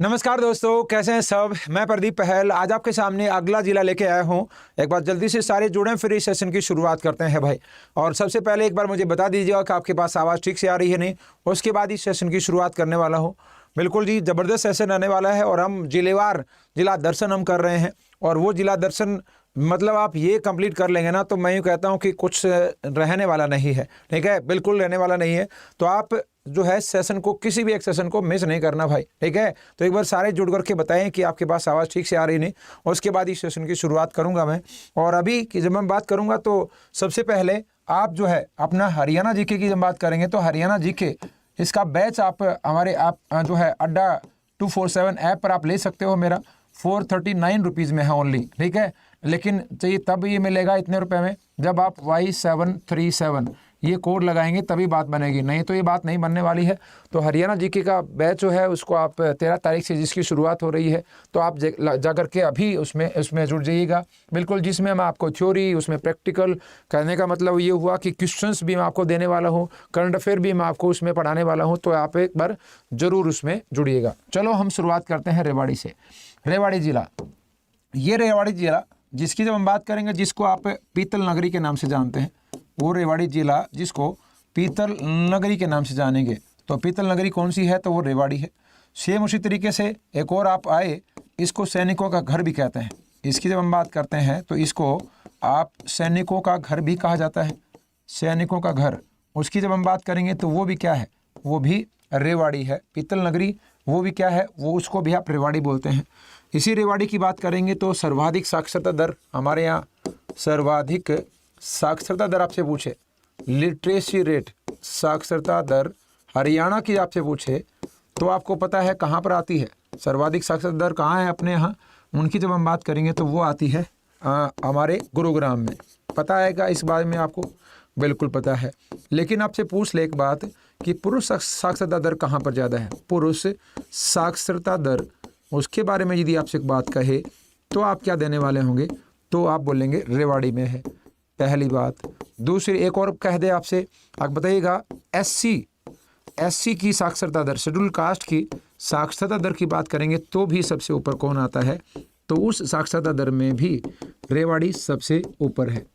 नमस्कार दोस्तों, कैसे हैं सब। मैं प्रदीप पहल आज आपके सामने अगला जिला लेके आया हूं। एक बार जल्दी से सारे जुड़ें, फिर इस सेशन की शुरुआत करते हैं भाई। और सबसे पहले एक बार मुझे बता दीजिएगा कि आपके पास आवाज़ ठीक से आ रही है नहीं। उसके बाद इस सेशन की शुरुआत करने वाला हूं। बिल्कुल जी, ज़बरदस्त सेशन आने वाला है और हम जिलेवार जिला दर्शन हम कर रहे हैं। और वो जिला दर्शन मतलब आप ये कंप्लीट कर लेंगे ना, तो मैं यूँ कहता हूँ कि कुछ रहने वाला नहीं है। ठीक है, बिल्कुल रहने वाला नहीं है। तो आप जो है सेशन को, किसी भी एक सेशन को मिस नहीं करना भाई। ठीक है, तो एक बार सारे जुड़ करके बताएं कि आपके पास आवाज़ ठीक से आ रही नहीं। और उसके बाद इस सेशन की शुरुआत करूंगा मैं। और अभी की जब मैं बात करूंगा तो सबसे पहले आप जो है अपना हरियाणा जीके की जब बात करेंगे तो हरियाणा जीके इसका बैच आप हमारे आप जो है अड्डा 247 ऐप पर आप ले सकते हो। मेरा 439 रुपीज़ में है ओनली। ठीक है, लेकिन चाहिए तब ये मिलेगा इतने रुपए में जब आप Y737 ये कोड लगाएंगे, तभी बात बनेगी, नहीं तो ये बात नहीं बनने वाली है। तो हरियाणा जीके का बैच जो है उसको आप 13 तारीख से जिसकी शुरुआत हो रही है, तो आप जा करके अभी उसमें जुड़ जाइएगा। बिल्कुल, जिसमें मैं आपको थ्योरी, उसमें प्रैक्टिकल कहने का मतलब ये हुआ कि क्वेश्चंस भी मैं आपको देने वाला हूँ, करंट अफेयर भी मैं आपको उसमें पढ़ाने वाला हूँ। तो आप एक बार ज़रूर उसमें जुड़िएगा। चलो हम शुरुआत करते हैं रेवाड़ी से। रेवाड़ी जिला, ये रेवाड़ी जिला जिसकी जब हम बात करेंगे, जिसको आप पीतल नगरी के नाम से जानते हैं, वो रेवाड़ी जिला जिसको पीतल नगरी के नाम से जानेंगे। तो पीतल नगरी कौन सी है, तो वो रेवाड़ी है। सेम उसी तरीके से एक और आप आए, इसको सैनिकों का घर भी कहते हैं। इसकी जब हम बात करते हैं तो इसको आप सैनिकों का घर भी कहा जाता है, सैनिकों का घर। उसकी जब हम बात करेंगे तो वो भी क्या है, वो भी रेवाड़ी है। पीतल नगरी वो भी क्या है, वो उसको भी आप रेवाड़ी बोलते हैं। इसी रेवाड़ी की बात करेंगे तो सर्वाधिक साक्षरता दर हमारे यहाँ, सर्वाधिक साक्षरता दर आपसे पूछे, लिटरेसी रेट, साक्षरता दर हरियाणा की आपसे पूछे तो आपको पता है कहाँ पर आती है, सर्वाधिक साक्षरता दर कहाँ है अपने यहाँ। उनकी जब हम बात करेंगे तो वो आती है हमारे गुरुग्राम में। पता है क्या इस बारे में आपको? बिल्कुल पता है। लेकिन आपसे पूछ ले एक बात कि पुरुष साक्षरता दर कहाँ पर ज़्यादा है, पुरुष साक्षरता दर, उसके बारे में यदि आपसे एक बात कहे तो आप क्या देने वाले होंगे? तो आप बोलेंगे रेवाड़ी में है, पहली बात। दूसरी एक और कह दे आपसे, आप बताइएगा एससी की साक्षरता दर, शेड्यूल कास्ट की साक्षरता दर की बात करेंगे तो भी सबसे ऊपर कौन आता है? तो उस साक्षरता दर में भी रेवाड़ी सबसे ऊपर है।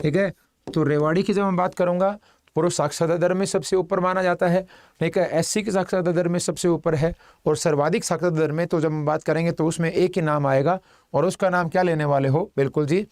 ठीक है, तो रेवाड़ी की जब मैं बात करूंगा, पुरुष साक्षरता दर में सबसे ऊपर माना जाता है। ठीक है, एससी की साक्षरता दर में सबसे ऊपर है। और सर्वाधिक साक्षरता दर में तो जब हम बात करेंगे तो उसमें एक ही नाम आएगा, और उसका नाम क्या लेने वाले हो? बिल्कुल जी,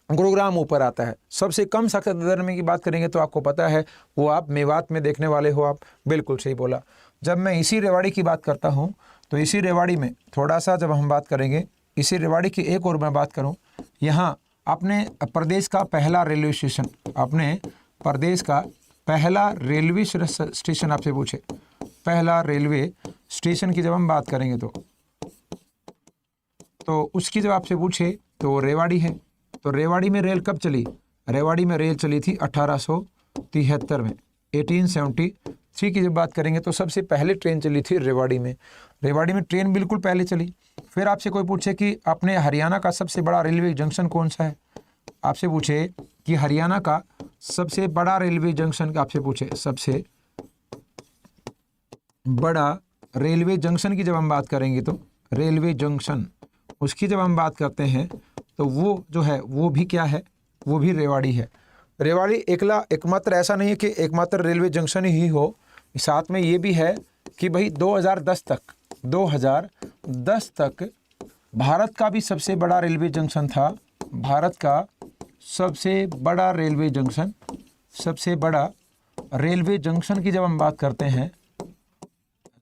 गुरुग्राम ऊपर आता है। सबसे कम साक्षरता दर में की बात करेंगे तो आपको पता है वो आप मेवात में देखने वाले हो आप। बिल्कुल सही बोला। जब मैं इसी रेवाड़ी की बात करता हूँ तो इसी रेवाड़ी में थोड़ा सा जब हम बात करेंगे, इसी रेवाड़ी की एक और मैं बात करूँ, यहाँ अपने प्रदेश का पहला रेलवे स्टेशन, अपने प्रदेश का पहला रेलवे स्टेशन आपसे पूछे, पहला रेलवे स्टेशन की जब हम बात करेंगे तो उसकी जब आपसे पूछे तो रेवाड़ी है। तो रेवाड़ी में रेल कब चली? रेवाड़ी में रेल चली थी 1873 में, 1873 की जब बात करेंगे तो सबसे पहले ट्रेन चली थी रेवाड़ी में। रेवाड़ी में ट्रेन बिल्कुल पहले चली। फिर आपसे कोई पूछे कि अपने हरियाणा का सबसे बड़ा रेलवे जंक्शन कौन सा है, आपसे पूछे कि हरियाणा का सबसे बड़ा रेलवे जंक्शन, आपसे पूछे सबसे बड़ा रेलवे जंक्शन की जब हम बात करेंगे तो रेलवे जंक्शन, उसकी जब हम बात करते हैं तो वो जो है वो भी क्या है, वो भी रेवाड़ी है। रेवाड़ी एकमात्र ऐसा नहीं है कि एकमात्र रेलवे जंक्शन ही हो, साथ में ये भी है कि भाई 2010 तक भारत का भी सबसे बड़ा रेलवे जंक्शन था। भारत का सबसे बड़ा रेलवे जंक्शन, सबसे बड़ा रेलवे जंक्शन की जब हम बात करते हैं,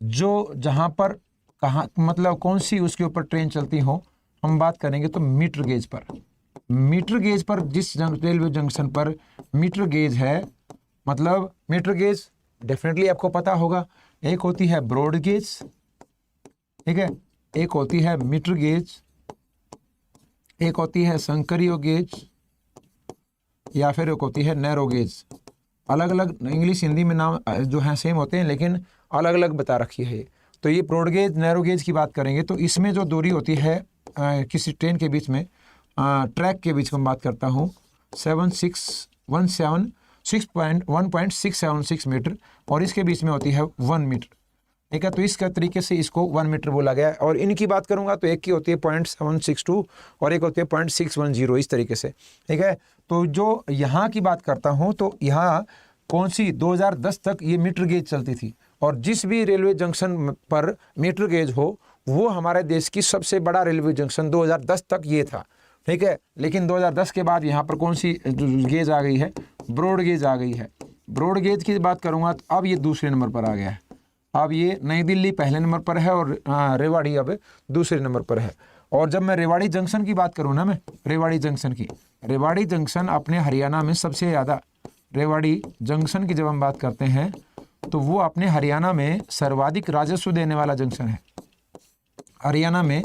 जो जहाँ पर कहाँ मतलब कौन सी उसके ऊपर ट्रेन चलती हो, हम बात करेंगे तो मीटर गेज पर। मीटर गेज पर जिस रेलवे जंक्शन पर मीटर गेज है, मतलब मीटर गेज डेफिनेटली आपको पता होगा, एक होती है ब्रॉड गेज, ठीक है, एक होती है मीटर गेज, एक होती है संकरियो गेज, या फिर एक होती है नैरो गेज। अलग अलग इंग्लिश हिंदी में नाम जो हैं सेम होते हैं, लेकिन अलग अलग बता रखी है। तो ये ब्रॉड गेज नैरो गेज की बात करेंगे तो इसमें जो दूरी होती है किसी ट्रेन के बीच में, ट्रैक के बीच में बात करता हूँ, 1.676 मीटर, और इसके बीच में होती है 1 मीटर। ठीक है। तो इस तरीके से इसको 1 मीटर बोला गया है। और इनकी बात करूंगा तो एक की होती है 0.762 और एक होती है 0.610, इस तरीके से, ठीक है। तो जो यहाँ की बात करता हूँ तो यहाँ कौन सी 2010 तक ये मीटर गेज चलती थी, और जिस भी रेलवे जंक्शन पर मीटर गेज हो वो हमारे देश की सबसे बड़ा रेलवे जंक्शन 2010 तक ये था, ठीक है। लेकिन 2010 के बाद यहाँ पर कौन सी गेज आ गई है, ब्रॉड गेज आ गई है। ब्रॉड गेज की बात करूँगा तो अब ये दूसरे नंबर पर आ गया है। अब ये नई दिल्ली पहले नंबर पर है और रेवाड़ी अब दूसरे नंबर पर है। और जब मैं रेवाड़ी जंक्शन की बात करूँ ना, मैं रेवाड़ी जंक्शन अपने हरियाणा में सबसे ज़्यादा, रेवाड़ी जंक्शन की जब हम बात करते हैं तो वो अपने हरियाणा में सर्वाधिक राजस्व देने वाला जंक्शन है। हरियाणा में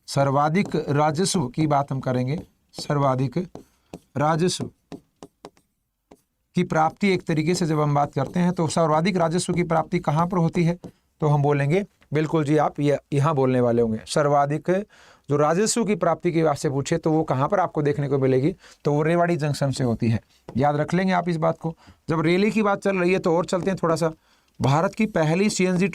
सर्वाधिक राजस्व की बात हम करेंगे, सर्वाधिक राजस्व की प्राप्ति एक तरीके से जब हम बात करते हैं तो सर्वाधिक राजस्व की प्राप्ति कहाँ पर होती है, तो हम बोलेंगे, बिल्कुल जी आप ये यहाँ बोलने वाले होंगे, सर्वाधिक जो राजस्व की प्राप्ति की बात से पूछे तो वो कहाँ पर आपको देखने को मिलेगी, तो वो रेवाड़ी जंक्शन से होती है। याद रख लेंगे आप इस बात को। जब रेली की बात चल रही है तो और चलते हैं थोड़ा सा। भारत की पहली सीएनजी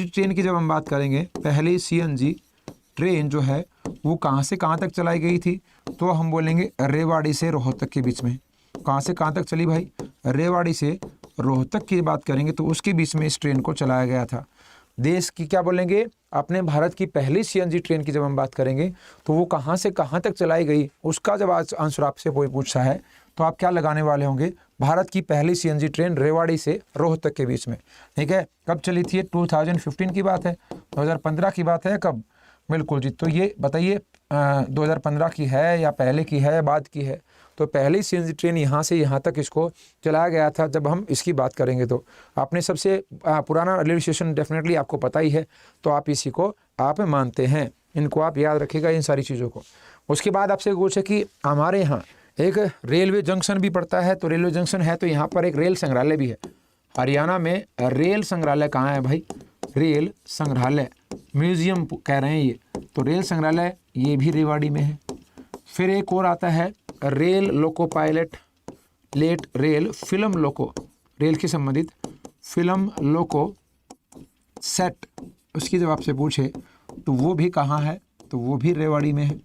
ट्रेन की जब हम बात करेंगे, पहली सीएनजी ट्रेन जो है वो कहाँ से कहाँ तक चलाई गई थी, तो हम बोलेंगे रेवाड़ी से रोहतक के बीच में। कहाँ से कहाँ तक चली भाई, रेवाड़ी से रोहतक की बात करेंगे तो उसके बीच में इस ट्रेन को चलाया गया था। देश की क्या बोलेंगे, अपने भारत की पहली सीएनजी ट्रेन की जब हम बात करेंगे तो वो कहाँ से कहाँ तक चलाई गई, उसका जब आज आंसर आपसे कोई पूछता है तो आप क्या लगाने वाले होंगे, भारत की पहली सीएनजी ट्रेन रेवाड़ी से रोहतक के बीच में, ठीक है। कब चली थी, 2015 की बात है, 2015 की बात है, कब, बिल्कुल जी। तो ये बताइए 2015 की है या पहले की है या बाद की है, तो पहली सीएनजी ट्रेन यहाँ से यहाँ तक इसको चलाया गया था। जब हम इसकी बात करेंगे तो आपने सबसे पुराना रेलवे स्टेशन डेफिनेटली आपको पता ही है, तो आप इसी को आप मानते हैं, इनको आप याद रखिएगा इन सारी चीज़ों को। उसके बाद आपसे पूछे कि हमारे यहाँ एक रेलवे जंक्शन भी पड़ता है, तो रेलवे जंक्शन है तो यहाँ पर एक रेल संग्रहालय भी है। हरियाणा में रेल संग्रहालय कहाँ है भाई, रेल संग्रहालय, म्यूजियम कह रहे हैं ये, तो रेल संग्रहालय ये भी रेवाड़ी में है। फिर एक और आता है rail loco pilot late rail film loco, rail के संबंधित फिल्म लोको सेट, उसकी जब आपसे पूछे तो वो भी कहाँ है, तो वो भी रेवाड़ी में है।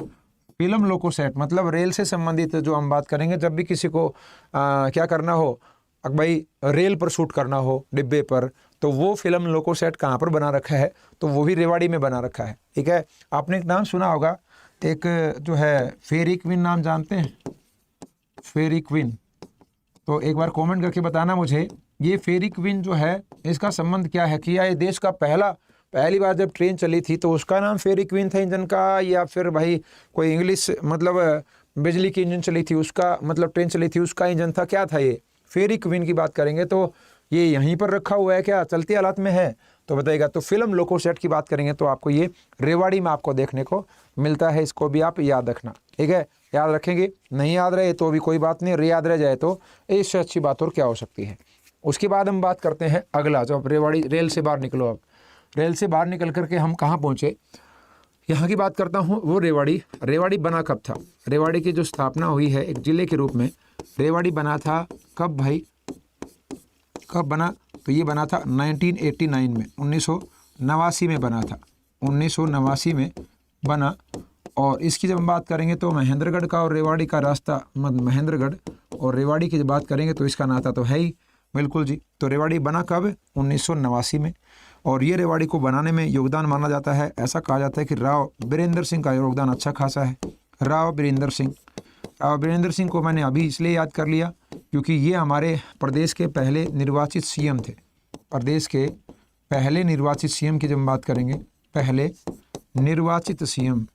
फिल्म लोको सेट मतलब रेल से संबंधित जो हम बात करेंगे, जब भी किसी को क्या करना हो भाई, रेल पर शूट करना हो डिब्बे पर, तो वो फिल्म लोको सेट कहाँ पर बना रखा है, तो वो भी रेवाड़ी में बना रखा है, ठीक है। आपने एक नाम सुना होगा, एक जो है फेरी क्वीन, नाम जानते हैं, फेरी क्वीन, तो एक बार कमेंट करके बताना मुझे, ये फेरी क्वीन जो है इसका संबंध क्या है, कि ये देश का पहली बार जब ट्रेन चली थी तो उसका नाम फेरी क्वीन था इंजन का, या फिर भाई कोई इंग्लिश मतलब बिजली की इंजन चली थी उसका, मतलब ट्रेन चली थी उसका इंजन था, क्या था ये। फेरी क्वीन की बात करेंगे तो ये यहीं पर रखा हुआ है, क्या चलती हालत में है, तो बताइएगा। तो फिल्म लोको सेट की बात करेंगे तो आपको ये रेवाड़ी में आपको देखने को मिलता है, इसको भी आप याद रखना, ठीक है। याद रखेंगे, नहीं याद रहे तो भी कोई बात नहीं, याद रह जाए तो इससे अच्छी बात और क्या हो सकती है। उसके बाद हम बात करते हैं अगला, जो अब रेवाड़ी रेल से बाहर निकलो, अब रेल से बाहर निकल करके हम कहाँ पहुँचे, यहाँ की बात करता हूँ। वो रेवाड़ी बना कब था, रेवाड़ी की जो स्थापना हुई है एक जिले के रूप में, रेवाड़ी बना था कब भाई, कब बना, तो ये बना था 1989 में, 1989 में बना था, 1989 में बना। और इसकी जब हम बात करेंगे तो महेंद्रगढ़ का और रेवाड़ी का रास्ता, महेंद्रगढ़ और रेवाड़ी की जब बात करेंगे तो इसका नाता तो है ही, बिल्कुल जी। तो रेवाड़ी बना कब, 1989 में। और ये रेवाड़ी को बनाने में योगदान माना जाता है, ऐसा कहा जाता है कि राव बीरेंद्र सिंह का योगदान अच्छा खासा है। राव बीरेंद्र सिंह को मैंने अभी इसलिए याद कर लिया क्योंकि ये हमारे प्रदेश के पहले निर्वाचित सीएम थे। प्रदेश के पहले निर्वाचित सीएम की जब हम बात करेंगे, पहले निर्वाचित सीएम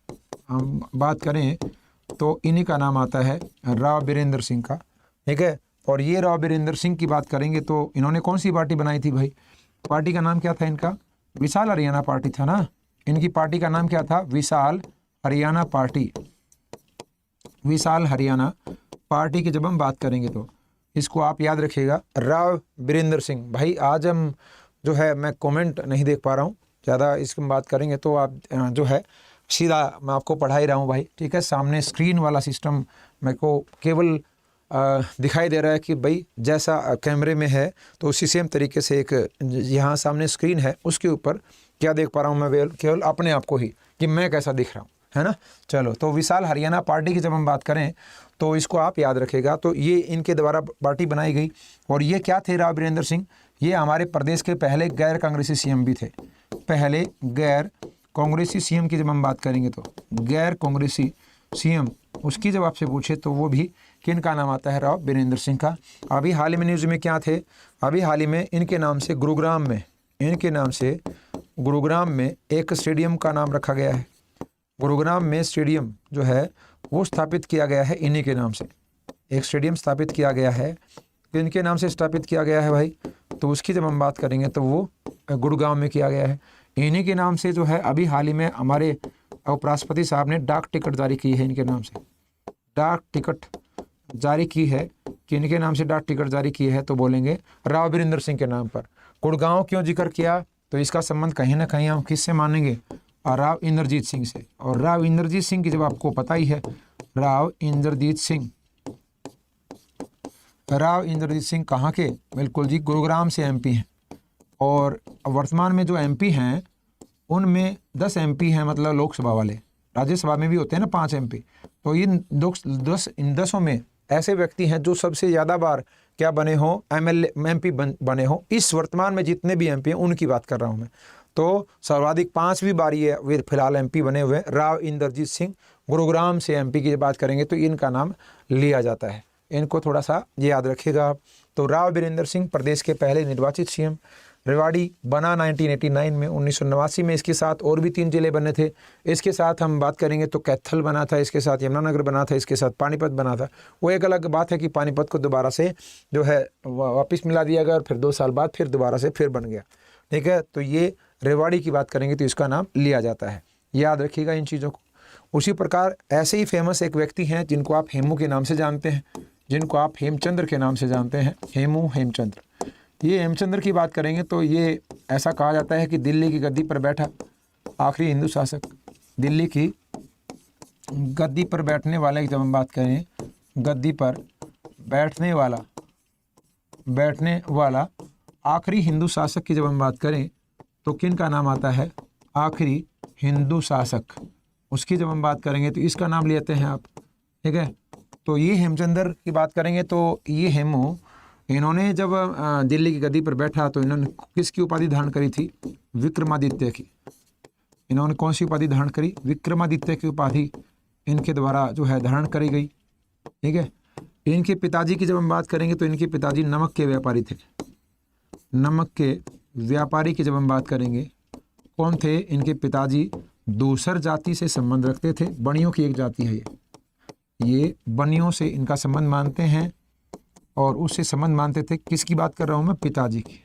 हम बात करें तो इन्हीं का नाम आता है राव बीरेंद्र सिंह का, ठीक है। और ये राव बीरेंद्र सिंह की बात करेंगे तो इन्होंने कौन सी पार्टी बनाई थी भाई, पार्टी का नाम क्या था इनका, विशाल हरियाणा पार्टी था ना, इनकी पार्टी का नाम क्या था, विशाल हरियाणा पार्टी। विशाल हरियाणा पार्टी की जब हम बात करेंगे तो इसको आप याद रखिएगा, राव बीरेंद्र सिंह। भाई आज हम जो है मैं कमेंट नहीं देख पा रहा हूँ ज़्यादा, इसकी बात करेंगे तो आप जो है सीधा मैं आपको पढ़ा ही रहा हूँ भाई, ठीक है। सामने स्क्रीन वाला सिस्टम मेरे को केवल दिखाई दे रहा है कि भाई जैसा कैमरे में है तो उसी सेम तरीके से एक यहाँ सामने स्क्रीन है उसके ऊपर क्या देख पा रहा हूँ मैं केवल अपने आप को ही कि मैं कैसा दिख रहा हूँ, है ना। चलो, तो विशाल हरियाणा पार्टी की जब हम बात करें तो इसको आप याद रखेगा। तो ये इनके द्वारा पार्टी बनाई गई और ये क्या थे, राव वीरेंद्र सिंह, ये हमारे प्रदेश के पहले गैर कांग्रेसी सीएम भी थे। पहले गैर कांग्रेसी सीएम की जब हम बात करेंगे तो गैर कांग्रेसी सीएम उसकी जब आपसे पूछे तो वो भी किन का नाम आता है, राव वीरेंद्र सिंह का। अभी हाल ही में न्यूज़ में क्या थे, अभी हाल ही में इनके नाम से गुरुग्राम में एक स्टेडियम का नाम रखा गया है। गुरुग्राम में स्टेडियम जो है वो स्थापित किया गया है इन्हीं के नाम से। एक स्टेडियम स्थापित किया गया है, इनके नाम से स्थापित किया गया है भाई। तो उसकी जब हम बात करेंगे तो वो गुड़गांव में किया गया है। इन्हीं के नाम से जो है अभी हाल ही में हमारे उपराष्ट्रपति साहब ने डाक टिकट जारी की है, इनके नाम से डाक टिकट जारी की है कि इनके नाम से डाक टिकट जारी की है तो बोलेंगे राव वीरेंद्र सिंह के नाम पर। गुड़गांव क्यों जिक्र किया, तो इसका संबंध कहीं ना कहीं हम किससे मानेंगे, राव इंद्रजीत सिंह से। और राव इंद्रजीत सिंह की जब आपको पता ही है, राव इंद्रजीत सिंह कहाँ के, बिल्कुल जी गुरुग्राम से एमपी हैं। और वर्तमान में जो एमपी हैं उनमें 10 एमपी हैं, मतलब लोकसभा वाले। राज्यसभा में भी होते हैं ना 5 एमपी। तो इन 10 में ऐसे व्यक्ति हैं जो सबसे ज़्यादा बार क्या बने हों, एमपी बने हों। इस वर्तमान में जितने भी एमपी हैं उनकी बात कर रहा हूं मैं। तो सर्वाधिक 5वीं बारी है वे फिलहाल एमपी बने हुए राव इंद्रजीत सिंह। गुरुग्राम से एमपी की बात करेंगे तो इनका नाम लिया जाता है, इनको थोड़ा सा याद रखिएगा आप। तो राव वीरेंद्र सिंह प्रदेश के पहले निर्वाचित सीएम। रेवाड़ी बना 1989 में, 1989 में इसके साथ और भी 3 जिले बने थे। इसके साथ हम बात करेंगे तो कैथल बना था, इसके साथ यमुनानगर बना था, इसके साथ पानीपत बना था। वो एक अलग बात है कि पानीपत को दोबारा से जो है वापस मिला दिया गया और फिर 2 साल बाद फिर दोबारा से फिर बन गया, ठीक है। तो ये रेवाड़ी की बात करेंगे तो इसका नाम लिया जाता है, याद रखिएगा इन चीज़ों को। उसी प्रकार ऐसे ही फेमस एक व्यक्ति हैं जिनको आप हेमू के नाम से जानते हैं, जिनको आप हेमचंद्र के नाम से जानते हैं, हेमचंद्र। ये हेमचंद्र की बात करेंगे तो ये ऐसा कहा जाता है कि दिल्ली की गद्दी पर बैठा आखिरी हिंदू शासक। दिल्ली की गद्दी पर बैठने वाले की जब हम बात करें, गद्दी पर बैठने वाला आखिरी हिंदू शासक की जब हम बात करें तो किन का नाम आता है, आखिरी हिंदू शासक। उसकी जब हम बात करेंगे तो इसका नाम लेते हैं आप, ठीक है। तो ये हेमचंद्र की बात करेंगे तो ये हेमू, इन्होंने जब दिल्ली की गद्दी पर बैठा तो इन्होंने किसकी उपाधि धारण करी थी, विक्रमादित्य की। इन्होंने कौन सी उपाधि धारण करी, विक्रमादित्य की उपाधि इनके द्वारा जो है धारण करी गई, ठीक है। इनके पिताजी की जब हम बात करेंगे तो इनके पिताजी नमक के व्यापारी थे। नमक के व्यापारी की जब हम बात करेंगे कौन थे, इनके पिताजी दूसर जाति से संबंध रखते थे। बनियों की एक जाति है ये बनियों से इनका संबंध मानते हैं और उससे संबंध मानते थे। किसकी बात कर रहा हूँ मैं, पिताजी की।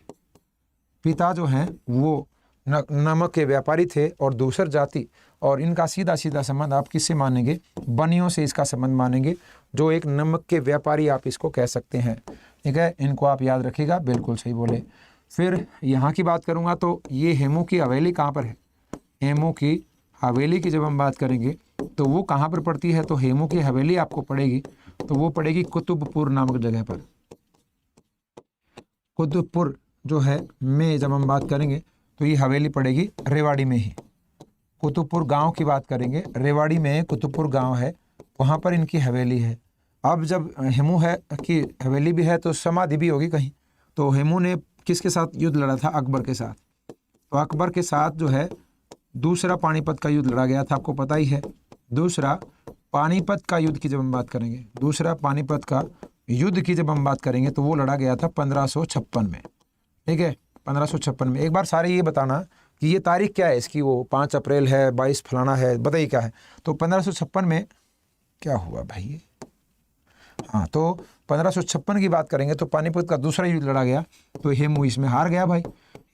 पिता जो हैं वो नमक के व्यापारी थे और दूसर जाति, और इनका सीधा सीधा संबंध आप किससे मानेंगे, बनियों से इसका संबंध मानेंगे, जो एक नमक के व्यापारी आप इसको कह सकते हैं, ठीक है। इनको आप याद रखिएगा, बिल्कुल सही बोले। फिर यहाँ की बात करूँगा तो ये हेमू की हवेली कहाँ पर है, हेमू की हवेली की जब हम बात करेंगे तो वो कहाँ पर पड़ती है, तो हेमू की हवेली आपको पड़ेगी तो वो पड़ेगी कुतुबपुर नामक जगह पर। कुतुबपुर जो है में जब हम बात करेंगे तो ये हवेली पड़ेगी रेवाड़ी में ही। कुतुबपुर गांव की बात करेंगे, रेवाड़ी में कुतुबपुर गांव है, वहाँ पर इनकी हवेली है। अब जब हेमू है कि हवेली भी है तो समाधि भी होगी कहीं। तो हेमू ने किसके साथ युद्ध लड़ा था, अकबर के साथ। तो अकबर के साथ जो है दूसरा पानीपत का युद्ध लड़ा गया था, आपको पता ही है। दूसरा पानीपत का युद्ध की जब हम बात करेंगे, दूसरा पानीपत का युद्ध की जब हम बात करेंगे तो वो लड़ा गया था 1556 में, ठीक है, 1556 में। एक बार सारे ये बताना कि ये तारीख क्या है इसकी, वो 5 अप्रैल है, 22 फलाना है, बताइए क्या है। तो 1556 में क्या हुआ भाई, हाँ, तो 1556 की बात करेंगे तो पानीपत का दूसरा युद्ध लड़ा गया तो हेमू इसमें हार गया भाई।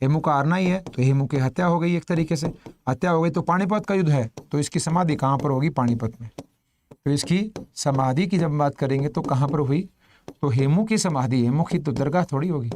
हेमू का हारना ही है तो हेमू की हत्या हो गई, एक तरीके से हत्या हो गई। तो पानीपत का युद्ध है तो इसकी समाधि कहाँ पर होगी, पानीपत में। तो इसकी समाधि की जब बात करेंगे तो कहाँ पर हुई, तो हेमू की समाधि, हेमू की तो दरगाह थोड़ी होगी,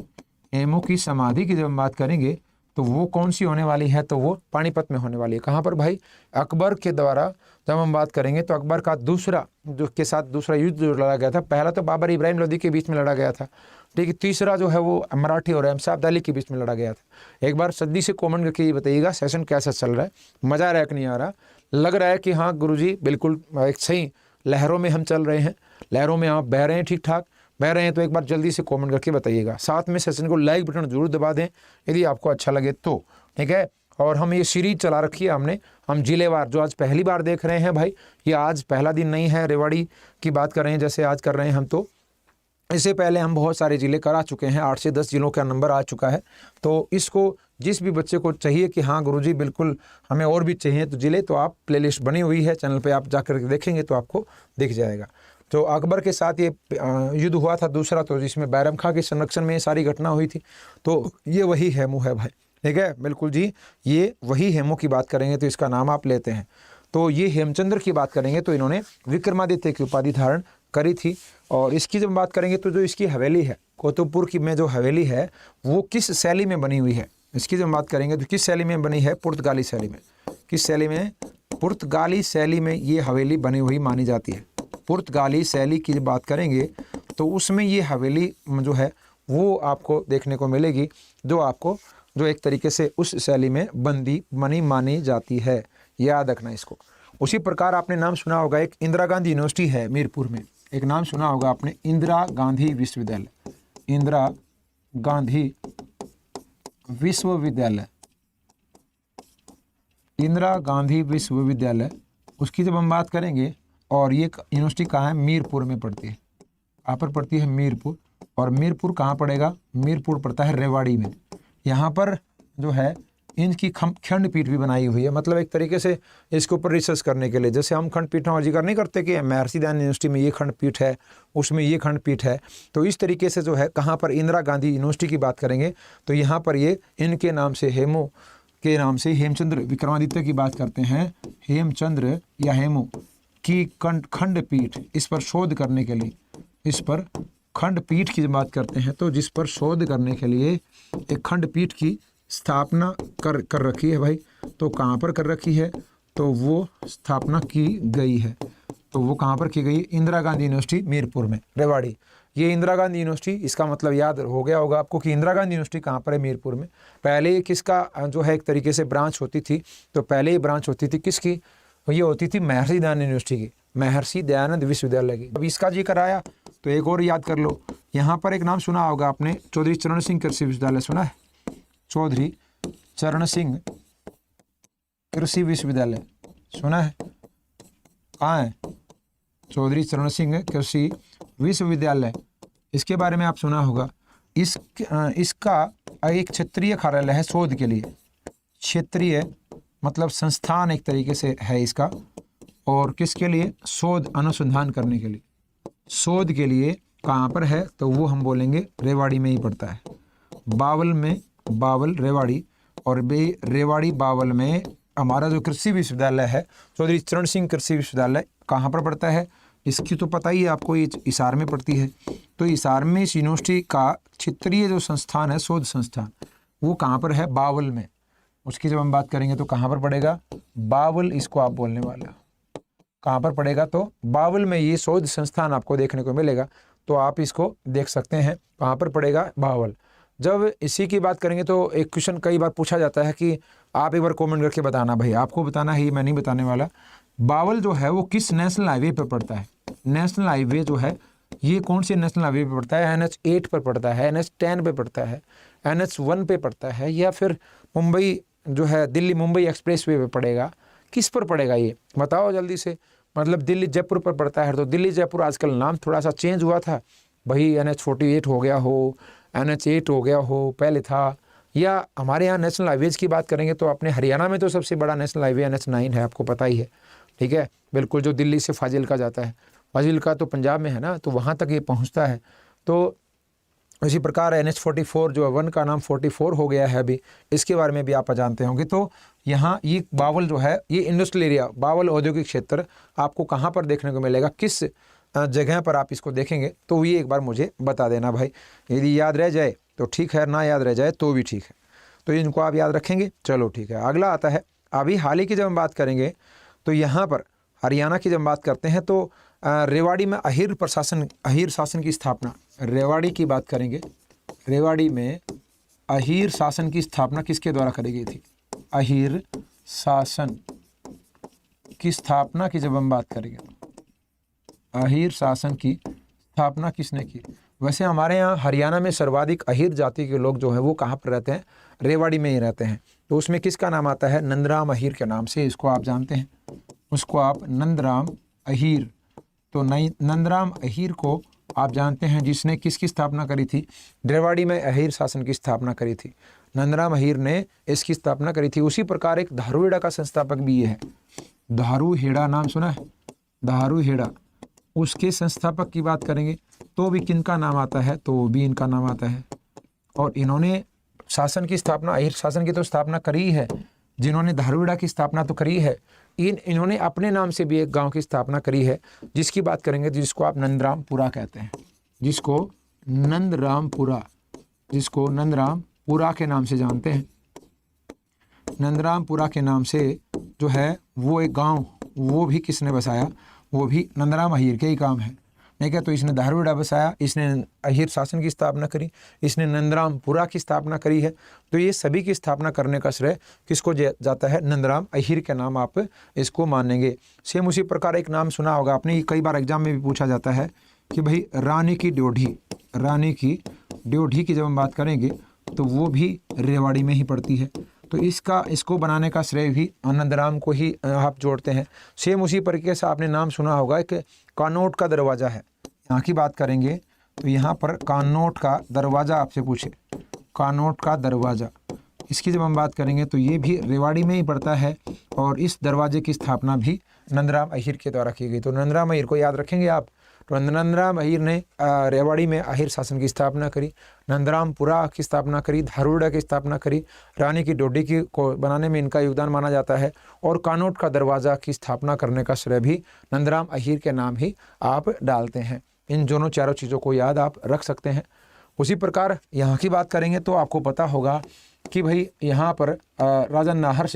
हेमू की समाधि की जब हम बात करेंगे तो वो कौन सी होने वाली है, तो वो पानीपत में होने वाली है। कहाँ पर भाई, अकबर के द्वारा जब हम बात करेंगे तो अकबर का दूसरा जो के साथ दूसरा युद्ध जो लड़ा गया था, पहला तो बाबर इब्राहिम लोदी के बीच में लड़ा गया था, ठीक है, तीसरा जो है वो मराठी और अहमद अली के बीच में लड़ा गया था। एक बार सदी से कमेंट करके ये बताइएगा सेशन कैसा चल रहा है, मज़ा आ रहा है कि नहीं आ रहा, लग रहा है कि हाँ गुरुजी बिल्कुल एक सही लहरों में हम चल रहे हैं, लहरों में आप बह रहे हैं, ठीक ठाक बह रहे हैं, तो एक बार जल्दी से कमेंट करके बताइएगा। साथ में सेशन को लाइक बटन जरूर दबा दें यदि आपको अच्छा लगे तो, ठीक है। और हम ये सीरीज चला रखी है हमने, हम जिलेवार, जो आज पहली बार देख रहे हैं भाई, ये आज पहला दिन नहीं है, रेवाड़ी की बात कर रहे हैं जैसे आज कर रहे हैं हम, तो इससे पहले हम बहुत सारे ज़िले करा चुके हैं, 8 से 10 ज़िलों का नंबर आ चुका है। तो इसको जिस भी बच्चे को चाहिए कि हाँ गुरुजी बिल्कुल हमें और भी चाहिए तो ज़िले, तो आप प्लेलिस्ट बनी हुई है चैनल पे, आप जाकर देखेंगे तो आपको दिख जाएगा। तो अकबर के साथ ये युद्ध हुआ था दूसरा, तो जिसमें बैरम खां के संरक्षण में ये सारी घटना हुई थी, तो ये वही हेमू है भाई, ठीक है, बिल्कुल जी, ये वही हेमू की बात करेंगे तो इसका नाम आप लेते हैं। तो ये हेमचंद्र की बात करेंगे तो इन्होंने विक्रमादित्य की उपाधि धारण करी थी। और इसकी जब बात करेंगे तो जो इसकी हवेली है कोतुबपुर की में जो हवेली है वो किस शैली में बनी हुई है, इसकी जब बात करेंगे तो किस शैली में बनी है, पुर्तगाली शैली में। किस शैली में, पुर्तगाली शैली में ये हवेली बनी हुई मानी जाती है। पुर्तगाली शैली की बात करेंगे तो उसमें ये हवेली जो है वो आपको देखने को मिलेगी, जो आपको जो एक तरीके से उस शैली में बनी मानी जाती है, याद रखना इसको। उसी प्रकार आपने नाम सुना होगा, एक इंदिरा गांधी यूनिवर्सिटी है मीरपुर में, एक नाम सुना होगा आपने, इंदिरा गांधी विश्वविद्यालय, इंदिरा गांधी विश्वविद्यालय, इंदिरा गांधी विश्वविद्यालय, उसकी जब हम बात करेंगे, और ये यूनिवर्सिटी कहाँ है, मीरपुर में पड़ती है। कहाँ पर पड़ती है, मीरपुर। और मीरपुर कहाँ पड़ेगा, मीरपुर पड़ता है रेवाड़ी में। यहाँ पर जो है इनकी खंडपीठ भी बनाई हुई है, मतलब एक तरीके से इसके ऊपर रिसर्च करने के लिए, जैसे हम खंडपीठों का जिक्र नहीं करते कि महर्षि दयानंद यूनिवर्सिटी में ये खंडपीठ है, उसमें ये खंडपीठ है, तो इस तरीके से जो है कहाँ पर इंदिरा गांधी यूनिवर्सिटी की बात करेंगे तो यहाँ पर ये इनके नाम से हेमू के नाम से हेमचंद्र विक्रमादित्य की बात करते हैं, हेमचंद्र या हेमू की खंडपीठ, इस पर शोध करने के लिए, इस पर खंडपीठ की बात करते हैं तो जिस पर शोध करने के लिए एक खंडपीठ की स्थापना कर रखी है भाई। तो कहाँ पर कर रखी है, तो वो स्थापना की गई है, तो वो कहाँ पर की गई, इंदिरा गांधी यूनिवर्सिटी मीरपुर में, रेवाड़ी। ये इंदिरा गांधी यूनिवर्सिटी, इसका मतलब याद हो गया होगा आपको कि इंदिरा गांधी यूनिवर्सिटी कहाँ पर है, मीरपुर में। पहले किसका जो है एक तरीके से ब्रांच होती थी, तो पहले ही ब्रांच होती थी किसकी, ये होती थी महर्षि दयानंद यूनिवर्सिटी की, महर्षि दयानंद विश्वविद्यालय की। अब इसका जिक्र आया तो एक और याद कर लो, यहाँ पर एक नाम सुना होगा आपने, चौधरी चरण सिंह कृषि विश्वविद्यालय सुना है, चौधरी चरण सिंह कृषि विश्वविद्यालय सुना है, कहाँ है, चौधरी चरण सिंह कृषि विश्वविद्यालय, इसके बारे में आप सुना होगा। इसका एक क्षेत्रीय कार्यालय है शोध के लिए, क्षेत्रीय मतलब संस्थान एक तरीके से है इसका, और किसके लिए, शोध अनुसंधान करने के लिए, शोध के लिए कहाँ पर है, तो वो हम बोलेंगे रेवाड़ी में ही पड़ता है, बावल में, बावल रेवाड़ी, और रेवाड़ी बावल में हमारा जो कृषि विश्वविद्यालय है चौधरी चरण सिंह कृषि विश्वविद्यालय कहाँ पर पड़ता है, इसकी तो पता ही है आपको, ये हिसार में पड़ती है। तो हिसार में इस यूनिवर्सिटी का क्षेत्रीय जो संस्थान है, शोध संस्थान, वो कहाँ पर है, बावल में। उसकी जब हम बात करेंगे तो कहाँ पर पड़ेगा, बावल, इसको आप बोलने वाले हो, कहाँ पर पड़ेगा, तो बावल में ये शोध संस्थान आपको देखने को मिलेगा, तो आप इसको देख सकते हैं कहाँ पर पड़ेगा, बावल। जब इसी की बात करेंगे तो एक क्वेश्चन कई बार पूछा जाता है कि आप एक बार कमेंट करके बताना, भाई आपको बताना है, ये मैं नहीं बताने वाला। बावल जो है वो किस नेशनल हाईवे पर पड़ता है, नेशनल हाईवे जो है ये कौन से नेशनल हाईवे पे पड़ता है, NH8 पर पड़ता है, NH10 पे पड़ता है, NH1 पे पड़ता है, या फिर मुंबई जो है दिल्ली मुंबई एक्सप्रेस वे पे पड़ेगा, किस पर पड़ेगा ये बताओ जल्दी से। मतलब दिल्ली जयपुर पर पड़ता है, तो दिल्ली जयपुर आजकल नाम थोड़ा सा चेंज हुआ था भाई, NH48 हो गया हो, NH8 हो गया हो, पहले था। या हमारे यहाँ नेशनल हाईवेज़ की बात करेंगे तो अपने हरियाणा में तो सबसे बड़ा नेशनल हाईवे NH9 है, आपको पता ही है, ठीक है, बिल्कुल, जो दिल्ली से फाजिल्का जाता है, फाजिल्का तो पंजाब में है ना, तो वहाँ तक ये पहुँचता है। तो इसी प्रकार NH44 जो 1 का नाम 44 हो गया है अभी, इसके बारे में भी आप जानते होंगे। तो यहाँ ये बावल जो है, ये इंडस्ट्रियल एरिया, बावल औद्योगिक क्षेत्र आपको कहाँ पर देखने को मिलेगा, किस जगह पर आप इसको देखेंगे, तो ये एक बार मुझे बता देना भाई। यदि याद रह जाए तो ठीक है, ना याद रह जाए तो भी ठीक है। तो इनको आप याद रखेंगे। चलो ठीक है, अगला आता है अभी हाल ही की जब हम बात करेंगे तो यहाँ पर हरियाणा की जब बात करते हैं तो रेवाड़ी में अहीर शासन की स्थापना, रेवाड़ी की बात करेंगे, रेवाड़ी में अहीर शासन की स्थापना किसके द्वारा करी गई थी? अहीर शासन की स्थापना की जब हम बात करेंगे, अहीर शासन की स्थापना किसने की? वैसे हमारे यहाँ हरियाणा में सर्वाधिक अहीर जाति के लोग जो हैं वो कहाँ पर रहते हैं? रेवाड़ी में ही रहते हैं। तो उसमें किसका नाम आता है? नंदराम अहीर के नाम से, इसको आप जानते हैं, उसको आप नंदराम अहीर। तो नंदराम अहीर को आप जानते हैं जिसने किसकी स्थापना करी थी? रेवाड़ी में अहीर शासन की स्थापना करी थी, नंदराम अहीर ने इसकी स्थापना करी थी। उसी प्रकार एक धारूहेड़ा का संस्थापक भी ये है, धारूहेड़ा नाम सुना है? धारूहेड़ा, उसके संस्थापक की बात करेंगे तो भी किनका नाम आता है? तो भी इनका नाम आता है। और इन्होंने शासन की स्थापना, अहीर शासन की तो स्थापना करी है, जिन्होंने धारूहेड़ा की स्थापना तो करी है, इन्होंने अपने नाम से भी एक गांव की स्थापना करी है जिसकी बात करेंगे, जिसको आप नंदरामपुरा कहते हैं, जिसको नंदरामपुरा के नाम से जानते हैं। नंदरामपुरा के नाम से जो है वो एक गांव, वो भी किसने बसाया? वो भी नंदराम अहीर के ही काम है, नहीं क्या? तो इसने धारूहेड़ा बसाया, इसने अहीर शासन की स्थापना करी, इसने नंदरामपुरा की स्थापना करी है। तो ये सभी की स्थापना करने का श्रेय किसको जाता है? नंदराम अहीर के नाम आप इसको मानेंगे। सेम उसी प्रकार एक नाम सुना होगा आपने, कई बार एग्जाम में भी पूछा जाता है कि भाई रानी की ड्योढ़ी की जब हम बात करेंगे तो वो भी रेवाड़ी में ही पड़ती है। तो इसको बनाने का श्रेय भी नंदराम को ही आप जोड़ते हैं। सेम उसी तरीके से आपने नाम सुना होगा कि कानोट का दरवाज़ा है, यहाँ की बात करेंगे तो यहाँ पर कानोट का दरवाज़ा आपसे पूछे, कानोट का दरवाज़ा, इसकी जब हम बात करेंगे तो ये भी रेवाड़ी में ही पड़ता है और इस दरवाजे की स्थापना भी नंदराम अहीर के द्वारा की गई। तो नंदराम अहीर को याद रखेंगे आप। तो नंदराम अहीर ने रेवाड़ी में अहीर शासन की स्थापना करी, नंदरामपुरा की स्थापना करी, धारूहेड़ा की स्थापना करी, रानी की ड्योढ़ी की को बनाने में इनका योगदान माना जाता है, और कानोट का दरवाज़ा की स्थापना करने का श्रेय भी नंदराम अहीर के नाम ही आप डालते हैं। इन दोनों चारों चीज़ों को याद आप रख सकते हैं। उसी प्रकार यहाँ की बात करेंगे तो आपको पता होगा कि भाई यहाँ पर राजा नाहर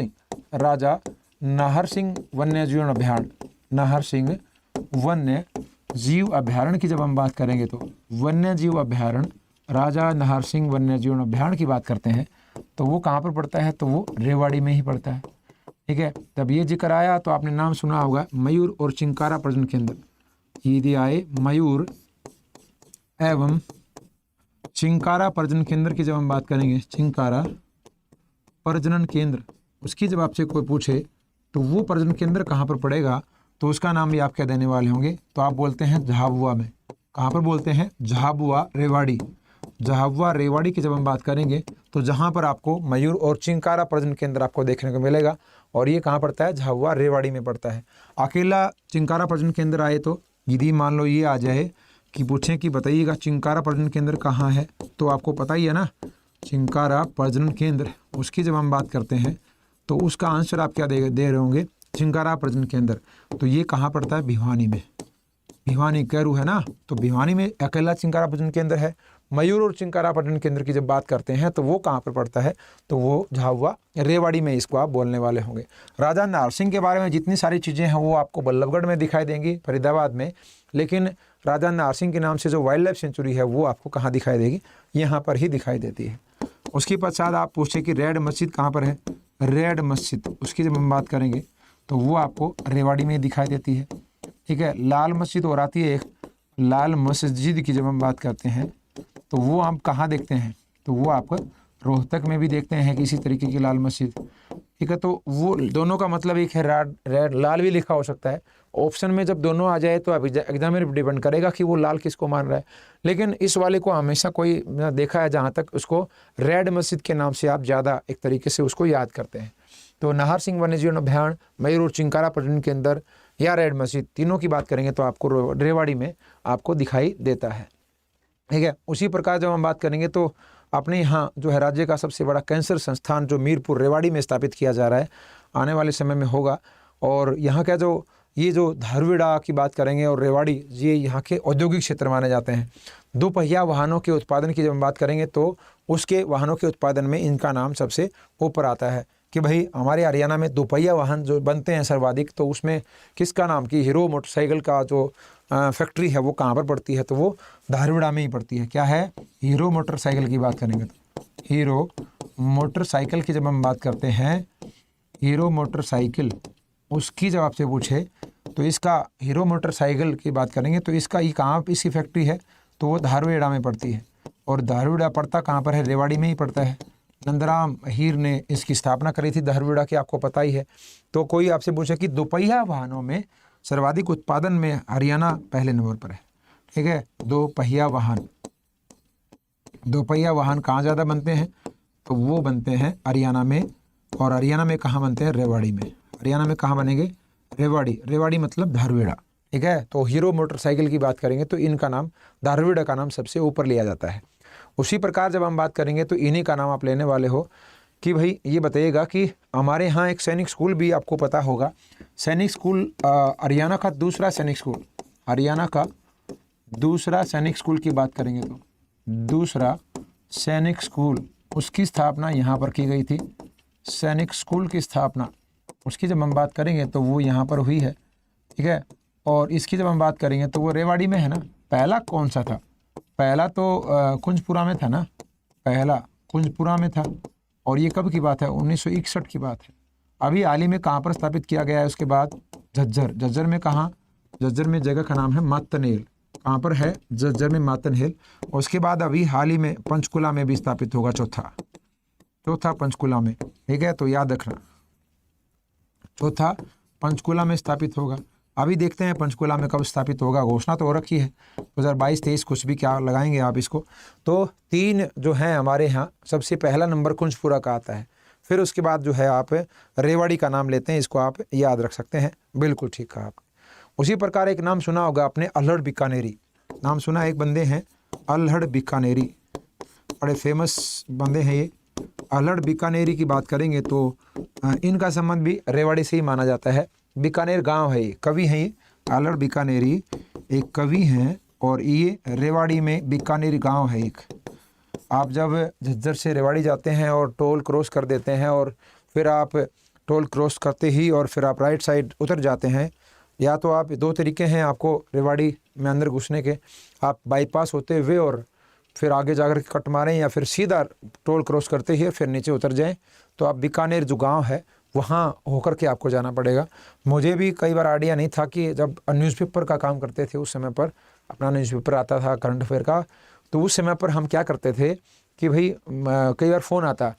सिंह वन्य जीवन अभ्यारण्य, नाहर सिंह वन्य जीव अभ्यारण्य की जब हम बात करेंगे तो वन्य जीव अभ्यारण्य, राजा नाहर सिंह वन्य जीवन अभ्यारण्य की बात करते हैं तो वो कहाँ पर पड़ता है? तो वो रेवाड़ी में ही पड़ता है। ठीक है, तब ये जिक्र आया तो आपने नाम सुना होगा मयूर और चिंकारा प्रजनन केंद्र, यदि आए मयूर एवं चिंकारा प्रजनन केंद्र की जब हम बात करेंगे, चिंकारा प्रजनन केंद्र, उसकी जब आपसे कोई पूछे तो वो प्रजनन केंद्र कहाँ पर पड़ेगा तो उसका नाम भी आप क्या देने वाले होंगे? तो आप बोलते हैं झाबुआ में। कहाँ पर बोलते हैं? झाबुआ रेवाड़ी। झाबुआ रेवाड़ी की जब हम बात करेंगे तो जहाँ पर आपको मयूर और चिंकारा प्रजनन केंद्र आपको देखने को मिलेगा, और ये कहाँ पड़ता है? झाबुआ रेवाड़ी में पड़ता है। अकेला चिंकारा प्रजनन केंद्र आए तो यदि मान लो ये आ जाए कि पूछें कि बताइएगा चिंकारा प्रजनन केंद्र कहाँ है, तो आपको पता ही है ना, चिंकारा प्रजनन केंद्र, उसकी जब हम बात करते हैं तो उसका आंसर आप क्या दे रहे होंगे? चिंकारा प्रजनन केंद्र। तो ये कहाँ पड़ता है? भिवानी में। भिवानी कैरू है ना, तो भिवानी में अकेला चिंकारा प्रजनन केंद्र है। मयूर और चिंकारा प्रजनन केंद्र की जब बात करते हैं तो वो कहाँ पर पड़ता है? तो वो झाबुआ रेवाड़ी में, इसको आप बोलने वाले होंगे। राजा नाहर सिंह के बारे में जितनी सारी चीज़ें हैं वो आपको बल्लभगढ़ में दिखाई देंगी, फरीदाबाद में, लेकिन राजा नाहर सिंह के नाम से जो वाइल्ड लाइफ सेंचुरी है वो आपको कहाँ दिखाई देगी? यहाँ पर ही दिखाई देती है। उसके पश्चात आप पूछे कि रेड मस्जिद कहाँ पर है? रेड मस्जिद, उसकी जब हम बात करेंगे तो वो आपको रेवाड़ी में दिखाई देती है। ठीक है, लाल मस्जिद और आती है एक, लाल मस्जिद की जब हम बात करते हैं तो वो आप कहाँ देखते हैं? तो वो आप रोहतक में भी देखते हैं किसी तरीके की लाल मस्जिद। ठीक है, तो वो दोनों का मतलब एक है, रेड लाल भी लिखा हो सकता है। ऑप्शन में जब दोनों आ जाए तो एग्जाम में डिपेंड करेगा कि वो लाल किसको मान रहा है, लेकिन इस वाले को हमेशा कोई देखा है जहाँ तक उसको रेड मस्जिद के नाम से आप ज़्यादा एक तरीके से उसको याद करते हैं। तो नाहर सिंह वन्यजीवन अभ्यारण्य, मयूर और चिंकारा प्रजनन केंद्र या रेड मस्जिद, तीनों की बात करेंगे तो आपको रेवाड़ी में आपको दिखाई देता है। ठीक है, उसी प्रकार जब हम बात करेंगे तो अपने यहाँ जो है राज्य का सबसे बड़ा कैंसर संस्थान जो मीरपुर रेवाड़ी में स्थापित किया जा रहा है, आने वाले समय में होगा। और यहाँ का जो ये जो धारूहेड़ा की बात करेंगे और रेवाड़ी, ये यहाँ के औद्योगिक क्षेत्र माने जाते हैं। 2 पहिया वाहनों के उत्पादन की जब हम बात करेंगे तो उसके वाहनों के उत्पादन में इनका नाम सबसे ऊपर आता है कि भाई हमारे हरियाणा में दोपहिया वाहन जो बनते हैं सर्वाधिक, तो उसमें किसका नाम कि हीरो मोटरसाइकिल का जो फैक्ट्री है वो कहाँ पर पड़ती है, तो वो धारवाड़ में ही पड़ती है। क्या है? हीरो मोटरसाइकिल की बात करेंगे तो हीरो मोटरसाइकिल की जब हम बात करते हैं, हीरो मोटरसाइकिल उसकी जब आपसे पूछे तो इसका हीरो मोटरसाइकिल की बात करेंगे तो इसका ये कहाँ इसकी फैक्ट्री है, तो वो धारवाड़ में पड़ती है। और धारवाड़ पड़ता कहाँ पर है? रेवाड़ी में ही पड़ता है। नंदराम हीर ने इसकी स्थापना करी थी धारवाड़ की, आपको पता ही है। तो कोई आपसे पूछे कि दोपहिया वाहनों में सर्वाधिक उत्पादन में हरियाणा पहले नंबर पर है। ठीक है, दोपहिया वाहन कहाँ ज़्यादा बनते हैं? तो वो बनते हैं हरियाणा में। और हरियाणा में कहाँ बनते हैं? रेवाड़ी में। हरियाणा में कहाँ बनेंगे? रेवाड़ी मतलब धारवाड़। ठीक है, तो हीरो मोटरसाइकिल की बात करेंगे तो इनका नाम, धारवाड़ का नाम सबसे ऊपर लिया जाता है। उसी प्रकार जब हम बात करेंगे तो इन्हीं का नाम आप लेने वाले हो कि भाई ये बताइएगा कि हमारे यहाँ एक सैनिक स्कूल भी आपको पता होगा। सैनिक स्कूल हरियाणा का दूसरा सैनिक स्कूल, हरियाणा का दूसरा सैनिक स्कूल की बात करेंगे तो दूसरा सैनिक स्कूल, उसकी स्थापना यहाँ पर की गई थी। सैनिक स्कूल की स्थापना उसकी जब हम बात करेंगे तो वो यहाँ पर हुई है। ठीक है, और इसकी जब हम बात करेंगे तो वो रेवाड़ी में है ना। पहला कौन सा था? पहला तो कुंजपुरा में था ना, पहला कुंजपुरा में था। और ये कब की बात है? 1961 की बात है। अभी हाल ही में कहाँ पर स्थापित किया गया है? उसके बाद झज्जर में। कहाँ? झज्जर में जगह का नाम है मातनहेल। कहाँ पर है? झज्जर में मातनहेल। और उसके बाद अभी हाल ही में पंचकुला में भी स्थापित होगा, चौथा पंचकुला में। ठीक है, तो याद रखना, चौथा पंचकुला में स्थापित होगा। अभी देखते हैं पंचकुला में कब स्थापित होगा, घोषणा तो हो रखी है 2022-23, कुछ भी क्या लगाएंगे आप इसको। तो 3 जो हैं हमारे यहाँ, सबसे पहला नंबर कुंजपुरा का आता है, फिर उसके बाद जो है आप रेवाड़ी का नाम लेते हैं, इसको आप याद रख सकते हैं। बिल्कुल ठीक कहा आपने। उसी प्रकार एक नाम सुना होगा आपने, अल्हड़ बीकानेरी। नाम सुना, एक बंदे हैं अल्हड़ बीकानेरी, बड़े फेमस बंदे हैं ये। अल्हड़ बीकानेरी की बात करेंगे तो इनका संबंध भी रेवाड़ी से ही माना जाता है। बीकानेर गांव है, ये कवि हैं। ये अल्हड़ बीकानेरी एक कवि हैं और ये रेवाड़ी में बीकानेर गांव है एक। आप जब झज्जर से रेवाड़ी जाते हैं और टोल क्रॉस कर देते हैं और फिर आप टोल क्रॉस करते ही और फिर आप राइट साइड उतर जाते हैं, या तो आप 2 तरीके हैं आपको रेवाड़ी में अंदर घुसने के, आप बाईपास होते हुए और फिर आगे जाकर कट मारें, या फिर सीधा टोल क्रॉस करते ही फिर नीचे उतर जाएं तो आप बीकानेर जो गांव है वहाँ होकर के आपको जाना पड़ेगा। मुझे भी कई बार आइडिया नहीं था कि जब न्यूज़पेपर का काम करते थे उस समय पर, अपना न्यूज़पेपर आता था करंट अफेयर का, तो उस समय पर हम क्या करते थे कि भाई कई बार फ़ोन आता,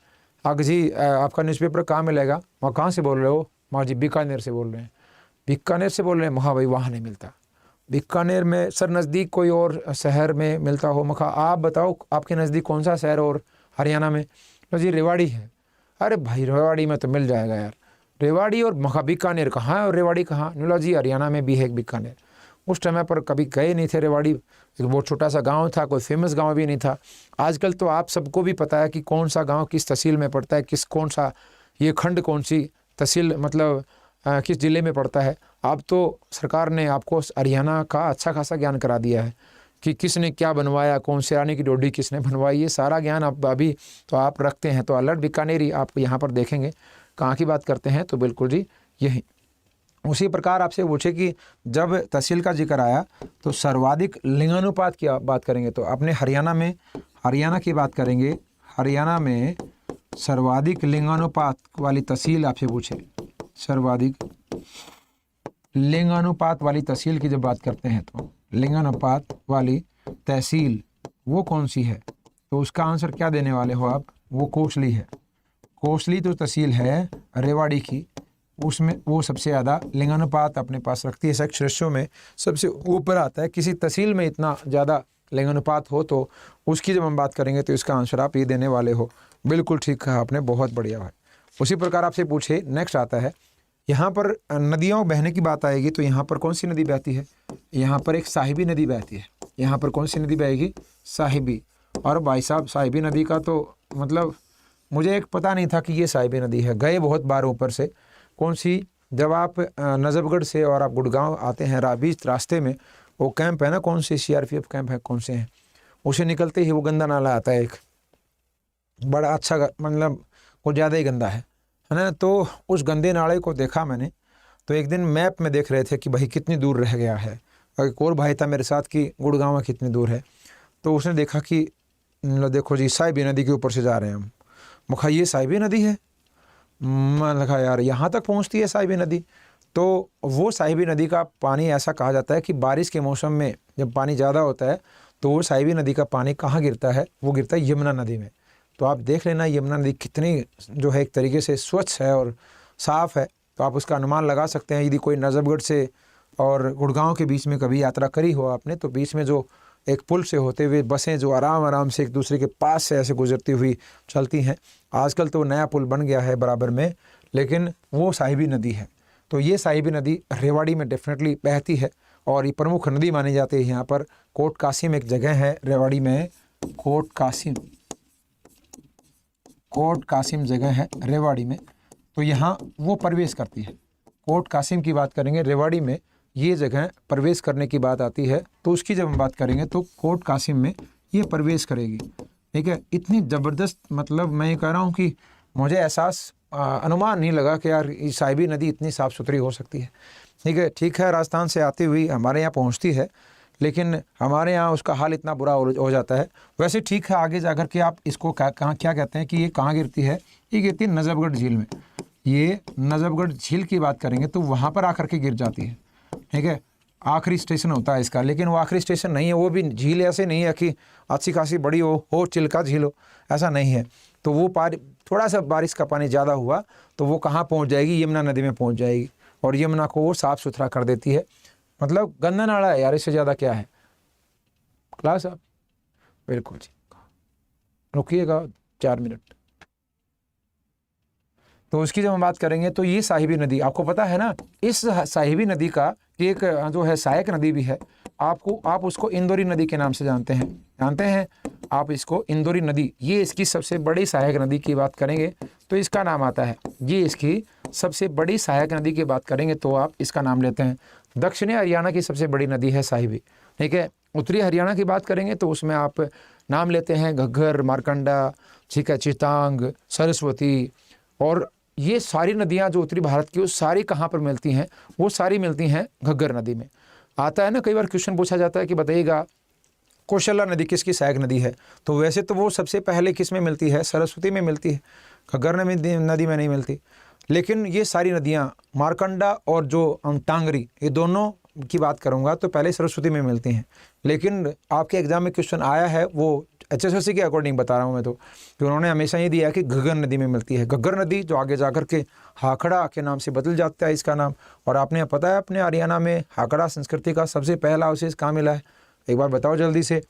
अग जी आपका न्यूज़पेपर कहाँ मिलेगा? वहाँ कहाँ से बोल रहे हो? माँ जी बीकानेर से बोल रहे हैं। बीकानेर से बोल रहे हैं? हाँ भाई वहाँ नहीं मिलता। बीकानेर में सर नज़दीक कोई और शहर में मिलता हो? मखा आप बताओ आपके नज़दीक कौन सा शहर और हरियाणा में? तो जी रेवाड़ी है। अरे भाई रेवाड़ी में तो मिल जाएगा यार। रेवाड़ी और मखा बीकानेर कहाँ है और रेवाड़ी कहाँ? नीला जी हरियाणा में भी है एक बीकानेर। उस समय पर कभी गए नहीं थे रेवाड़ी, एक बहुत छोटा सा गांव था, कोई फेमस गांव भी नहीं था। आजकल तो आप सबको भी पता है कि कौन सा गांव किस तहसील में पड़ता है, कौन सा ये खंड कौन सी तहसील मतलब किस ज़िले में पड़ता है। अब तो सरकार ने आपको हरियाणा का अच्छा खासा ज्ञान करा दिया है कि किसने क्या बनवाया, कौन से आने की डोडी किसने बनवाई, ये सारा ज्ञान आप अभी तो आप रखते हैं। तो अल्हड़ बीकानेरी आप यहाँ पर देखेंगे कहाँ की बात करते हैं, तो बिल्कुल जी यही। उसी प्रकार आपसे पूछे कि जब तहसील का जिक्र आया तो सर्वाधिक लिंगानुपात की बात करेंगे तो अपने हरियाणा की बात करेंगे। हरियाणा में सर्वाधिक लिंगानुपात वाली तहसील आपसे पूछे, सर्वाधिक लिंगानुपात वाली तहसील की जब बात करते हैं तो लिंगानुपात वाली तहसील वो कौन सी है? तो उसका आंसर क्या देने वाले हो आप? वो कोसली है। कोसली तो तहसील है रेवाड़ी की, उसमें वो सबसे ज़्यादा लिंगानुपात अपने पास रखती है। सेक्स रेशियो में सबसे ऊपर आता है। किसी तहसील में इतना ज़्यादा लिंगानुपात हो तो उसकी जब हम बात करेंगे तो इसका आंसर आप ये देने वाले हो। बिल्कुल ठीक कहा आपने, बहुत बढ़िया भाई। उसी प्रकार आपसे पूछे नेक्स्ट आता है, यहाँ पर नदियों बहने की बात आएगी तो यहाँ पर कौन सी नदी बहती है? यहाँ पर एक साहिबी नदी बहती है। यहाँ पर कौन सी नदी बहेगी? साहिबी। और भाई साहब साहिबी नदी का तो मतलब मुझे एक पता नहीं था कि ये साहिबी नदी है। गए बहुत बार ऊपर से, कौन सी, जब आप नजफगढ़ से और आप गुड़गांव आते हैं बीच रास्ते में वो कैंप है ना, कौन से CRPF कैंप है, कौन से हैं, उसे निकलते ही वो गंदा नाला आता है एक, बड़ा अच्छा मतलब कुछ ज़्यादा ही गंदा है ना। तो उस गंदे नाले को देखा मैंने, तो एक दिन मैप में देख रहे थे कि भाई कितनी दूर रह गया है, और एक और भाई था मेरे साथ कि गुड़गांव कितनी दूर है। तो उसने देखा कि मतलब देखो जी साहिबी नदी के ऊपर से जा रहे हैं हम। मुखा ये साहिबी नदी है, मैं लगा यार यहाँ तक पहुँचती है साहिबी नदी। तो वो साहिबी नदी का पानी ऐसा कहा जाता है कि बारिश के मौसम में जब पानी ज़्यादा होता है तो वो साहिबी नदी का पानी कहाँ गिरता है, वो गिरता है यमुना नदी में। तो आप देख लेना यमुना नदी कितनी जो है एक तरीके से स्वच्छ है और साफ़ है। तो आप उसका अनुमान लगा सकते हैं। यदि कोई नजफगढ़ से और गुड़गांव के बीच में कभी यात्रा करी हो आपने, तो बीच में जो एक पुल से होते हुए बसें जो आराम आराम से एक दूसरे के पास से ऐसे गुजरती हुई चलती हैं। आजकल तो नया पुल बन गया है बराबर में, लेकिन वो साहिबी नदी है। तो ये साहिबी नदी रेवाड़ी में डेफिनेटली बहती है और ये प्रमुख नदी मानी जाती है। यहाँ पर कोट कासिम एक जगह है रेवाड़ी में, कोट कासिम जगह है रेवाड़ी में, तो यहाँ वो प्रवेश करती है। कोट कासिम की बात करेंगे, रेवाड़ी में ये जगह प्रवेश करने की बात आती है, तो उसकी जब हम बात करेंगे तो कोट कासिम में ये प्रवेश करेगी। ठीक है, इतनी ज़बरदस्त, मतलब मैं ये कह रहा हूँ कि मुझे एहसास अनुमान नहीं लगा कि यार ये साहिबी नदी इतनी साफ़ सुथरी हो सकती है। ठीक है, राजस्थान से आती हुई हमारे यहाँ पहुँचती है, लेकिन हमारे यहाँ उसका हाल इतना बुरा हो जाता है। वैसे ठीक है, आगे जाकर के आप इसको क्या कहते हैं कि ये कहाँ गिरती है, ये गिरती है नजफगढ़ झील में। ये नजफगढ़ झील की बात करेंगे तो वहाँ पर आकर के गिर जाती है। ठीक है, आखिरी स्टेशन होता है इसका, लेकिन वो आखिरी स्टेशन नहीं है। वो भी झील ऐसे नहीं है कि अच्छी खासी बड़ी हो चिल्का झील हो, ऐसा नहीं है। तो वो थोड़ा सा बारिश का पानी ज़्यादा हुआ तो वो कहाँ पहुँच जाएगी, यमुना नदी में पहुँच जाएगी, और यमुना को वो साफ़ सुथरा कर देती है। मतलब गंदा नाला है यार, इससे ज़्यादा क्या है। क्लास आप बिल्कुल जी, रुकिएगा 4 मिनट। तो उसकी जब हम बात करेंगे तो ये साहिबी नदी, आपको पता है ना, इस साहिबी नदी का एक जो है सहायक नदी भी है। आप उसको इंदौरी नदी के नाम से जानते हैं आप इसको इंदौरी नदी। ये इसकी सबसे बड़ी सहायक नदी की बात करेंगे तो इसका नाम आता है। ये इसकी सबसे बड़ी सहायक नदी की बात करेंगे तो आप इसका नाम लेते हैं। दक्षिणी हरियाणा की सबसे बड़ी नदी है साहिबी। ठीक है, उत्तरी हरियाणा की बात करेंगे तो उसमें आप नाम लेते हैं घग्गर, मारकंडा, ठीक है, चितांग, सरस्वती। और ये सारी नदियां जो उत्तरी भारत की, वो सारी कहाँ पर मिलती हैं, वो सारी मिलती हैं घग्गर नदी में। आता है ना, कई बार क्वेश्चन पूछा जाता है कि बताइएगा कौशल्या नदी किसकी सहायक नदी है, तो वैसे तो वो सबसे पहले किस में मिलती है, सरस्वती में मिलती है, घग्गर नदी में नहीं मिलती। लेकिन ये सारी नदियाँ मारकंडा और जो टांगरी, ये दोनों की बात करूँगा तो पहले सरस्वती में मिलती हैं। लेकिन आपके एग्जाम में क्वेश्चन आया है वो HSLC के अकॉर्डिंग बता रहा हूँ मैं, तो कि उन्होंने हमेशा ये दिया है कि घग्गर नदी में मिलती है। घग्गर नदी जो आगे जाकर के हाखड़ा के नाम से बदल जाता है इसका नाम। और आपने पता है अपने हरियाणा में हाखड़ा संस्कृति का सबसे पहला अवशेष कहाँ मिला है, एक बार बताओ जल्दी से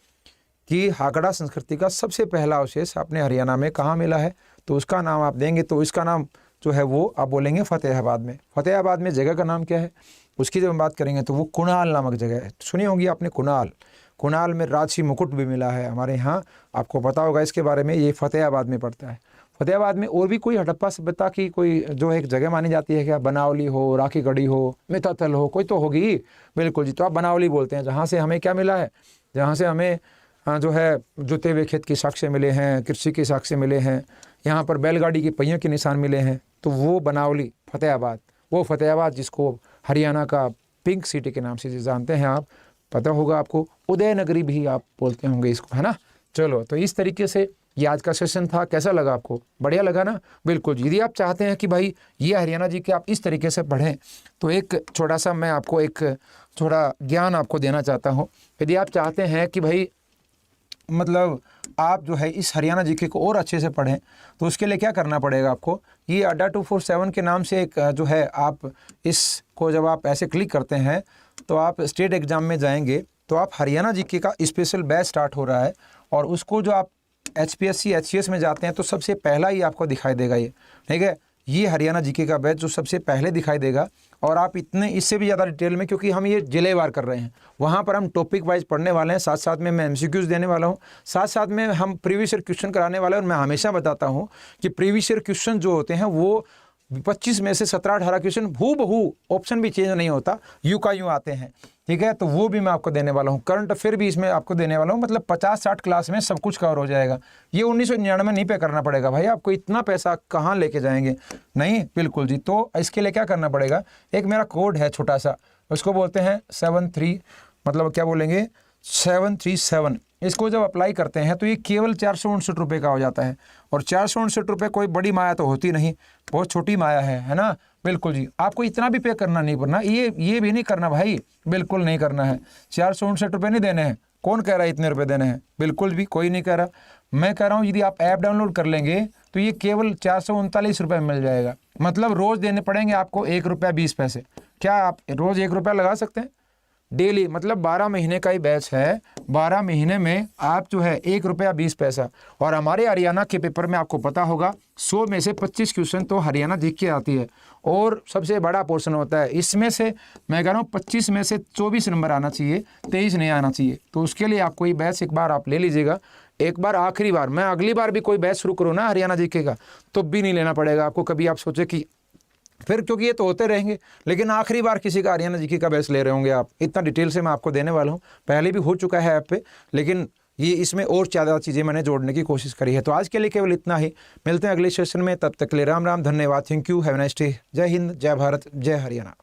कि हाखड़ा संस्कृति का सबसे पहला अवशेष अपने हरियाणा में कहाँ मिला है। तो उसका नाम आप देंगे तो इसका नाम जो है वो आप बोलेंगे फतेहाबाद में। फतेहाबाद में जगह का नाम क्या है, उसकी जब हम बात करेंगे तो वो कुणाल नामक जगह है। सुनी होगी आपने कुणाल में राजसी मुकुट भी मिला है हमारे यहाँ, आपको पता होगा इसके बारे में। ये फतेहाबाद में पड़ता है। फतेहाबाद में और भी कोई हड़प्पा सभ्यता की कोई जो एक जगह मानी जाती है क्या, बनावली हो, राखीगढ़ी हो, मिताथल हो, कोई तो होगी। बिल्कुल जी, तो आप बनावली बोलते हैं, जहाँ से हमें क्या मिला है, जहाँ से हमें जो है जुते हुए खेत के साक्ष्य मिले हैं, कृषि के साक्ष्य मिले हैं, यहाँ पर बैलगाड़ी के पहियों के निशान मिले हैं, तो वो बनावली फतेहाबाद, वो फतेहाबाद जिसको हरियाणा का पिंक सिटी के नाम से जानते हैं आप, पता होगा आपको। उदयनगरी भी आप बोलते होंगे इसको, है ना। चलो, तो इस तरीके से ये आज का सेशन था। कैसा लगा आपको, बढ़िया लगा ना। बिल्कुल, यदि आप चाहते हैं कि भाई ये हरियाणा जी के आप इस तरीके से पढ़ें तो एक छोटा सा मैं आपको एक थोड़ा ज्ञान आपको देना चाहता हूँ। यदि आप चाहते हैं कि भाई मतलब आप जो है इस हरियाणा जीके को और अच्छे से पढ़ें तो उसके लिए क्या करना पड़ेगा आपको, ये अड्डा 247 के नाम से एक जो है, आप इसको जब आप ऐसे क्लिक करते हैं तो आप स्टेट एग्ज़ाम में जाएंगे तो आप हरियाणा जीके का स्पेशल बैच स्टार्ट हो रहा है। और उसको जो आप HPSC HCS में जाते हैं तो सबसे पहला ही आपको दिखाई देगा ये, ठीक है। ये हरियाणा जीके का बैच जो सबसे पहले दिखाई देगा। और आप इतने इससे भी ज़्यादा डिटेल में, क्योंकि हम ये जिलेवार कर रहे हैं, वहाँ पर हम टॉपिक वाइज पढ़ने वाले हैं, साथ साथ में मैं MCQs देने वाला हूँ, साथ साथ में हम प्रीवियस ईयर क्वेश्चन कराने वाले हैं। और मैं हमेशा बताता हूँ कि प्रीवियस ईयर क्वेश्चन जो होते हैं वो 25 में से 17-18 क्वेश्चन हूबहू, ऑप्शन भी चेंज नहीं होता, यूं का यूं आते हैं, ठीक है। तो वो भी मैं आपको देने वाला हूँ। करंट अफेयर भी इसमें आपको देने वाला हूँ, मतलब 50-60 क्लास में सब कुछ कवर हो जाएगा। ये 1999 नहीं पे करना पड़ेगा भाई, आपको इतना पैसा कहाँ लेके जाएंगे, नहीं बिल्कुल जी। तो इसके लिए क्या करना पड़ेगा, एक मेरा कोड है छोटा सा, उसको बोलते हैं 73, मतलब क्या बोलेंगे 737। इसको जब अप्लाई करते हैं तो ये केवल 459 रुपये का हो जाता है। और 459 रुपये कोई बड़ी माया तो होती नहीं, बहुत छोटी माया है ना। बिल्कुल जी, आपको इतना भी पे करना नहीं पड़ना, ये भी नहीं करना भाई, बिल्कुल नहीं करना है। 459 रुपये नहीं देने हैं। कौन कह रहा है इतने रुपए देने हैं, बिल्कुल भी कोई नहीं कह रहा। मैं कह रहा हूँ यदि आप ऐप डाउनलोड कर लेंगे तो ये केवल 439 रुपये मिल जाएगा। मतलब रोज़ देने पड़ेंगे आपको 1 रुपया 20 पैसे। क्या आप रोज़ 1 रुपया लगा सकते हैं डेली? मतलब 12 महीने का ही बैच है, 12 महीने में आप जो है 1 रुपया 20 पैसा। और हमारे हरियाणा के पेपर में आपको पता होगा 100 में से 25 क्वेश्चन तो हरियाणा जीके के आती है, और सबसे बड़ा पोर्शन होता है। इसमें से मैं कह रहा हूँ 25 में से 24 नंबर आना चाहिए, 23 नहीं आना चाहिए। तो उसके लिए आपको ये बैच एक बार आप ले लीजिएगा, एक बार आखिरी बार। मैं अगली बार भी कोई बैच शुरू करूँ ना हरियाणा जीके का, तो भी नहीं लेना पड़ेगा आपको कभी। आप सोचे कि फिर, क्योंकि ये तो होते रहेंगे, लेकिन आखिरी बार किसी का हरियाणा जीके का बैच ले रहे होंगे आप। इतना डिटेल से मैं आपको देने वाला हूँ, पहले भी हो चुका है ऐप पे, लेकिन ये इसमें और ज़्यादा चीज़ें मैंने जोड़ने की कोशिश करी है। तो आज के लिए केवल इतना ही, मिलते हैं अगले सेशन में, तब तक के लिए राम राम, धन्यवाद, thank you, have a nice day, जय हिंद, जय भारत, जय हरियाणा।